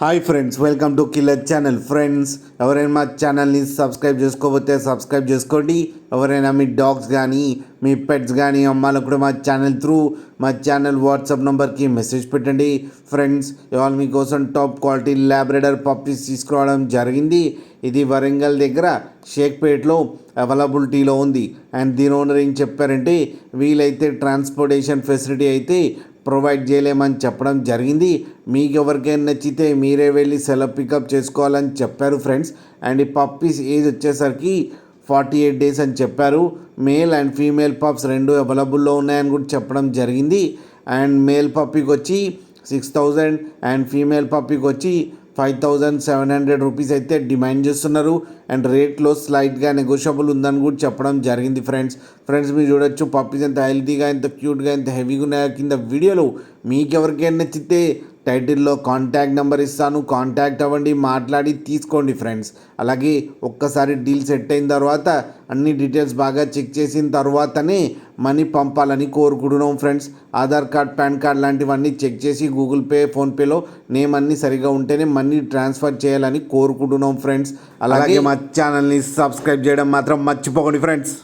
Hi friends, welcome to killer channel. Friends, ఎవరైనా మా ఛానల్ని సబ్స్క్రైబ్ చేసుకోకపోతే సబ్స్క్రైబ్ చేసుకోండి. ఎవరైనా మీ డాగ్స్ కానీ మీ పెట్స్ కానీ అమ్మాలకు కూడా మా ఛానల్ వాట్సాప్ నెంబర్కి మెసేజ్ పెట్టండి. ఫ్రెండ్స్, ఇవాళ మీకోసం టాప్ క్వాలిటీ ల్యాబ్రెడర్ పప్పీస్ తీసుకురావడం జరిగింది. ఇది వరంగల్ దగ్గర షేక్పేట్లో అవైలబిలిటీలో ఉంది. అండ్ దీని ఓనర్ ఏం చెప్పారంటే, వీలైతే ట్రాన్స్పోర్టేషన్ ఫెసిలిటీ అయితే ప్రొవైడ్ చేయలేమని చెప్పడం జరిగింది. మీకు ఎవరికైనా నచ్చితే మీరే వెళ్ళి సెలవు పికప్ చేసుకోవాలని చెప్పారు ఫ్రెండ్స్. అండ్ ఈ పప్పీస్ ఏజ్ వచ్చేసరికి 48 days అని చెప్పారు. మేల్ అండ్ ఫీమేల్ పప్స్ రెండు అవైలబుల్లో ఉన్నాయని కూడా చెప్పడం జరిగింది. అండ్ మేల్ పప్పీకి వచ్చి 6,000 అండ్ ఫీమేల్ పప్పీకి వచ్చి 5,700 రూపీస్ అయితే డిమాండ్ చేస్తున్నారు. అండ్ రేట్లో స్లైట్గా నెగోషియబుల్ ఉందని కూడా చెప్పడం జరిగింది. ఫ్రెండ్స్ మీరు చూడొచ్చు పప్పీస్ ఎంత హెల్తీగా, ఎంత క్యూట్గా, ఎంత హెవీగా ఉన్నాయో కింద వీడియోలో. మీకు ఎవరికైనా నచ్చితే టైటిల్లో కాంటాక్ట్ నెంబర్ ఇస్తాను, కాంటాక్ట్ అవ్వండి, మాట్లాడి తీసుకోండి ఫ్రెండ్స్. అలాగే ఒక్కసారి డీల్ సెట్ అయిన తర్వాత అన్ని డీటెయిల్స్ బాగా చెక్ చేసిన తర్వాతనే మనీ పంపాలని కోరుకుంటున్నాం friends. Aadhaar card, PAN card లాంటివన్నీ చెక్ చేసి గూగుల్ పే, ఫోన్పేలో నేమ్ అన్నీ సరిగా ఉంటేనే మనీ ట్రాన్స్ఫర్ చేయాలని కోరుకుంటున్నాం ఫ్రెండ్స్. అలాగే మా ఛానల్ని సబ్స్క్రైబ్ చేయడం మాత్రం మర్చిపోకండి ఫ్రెండ్స్.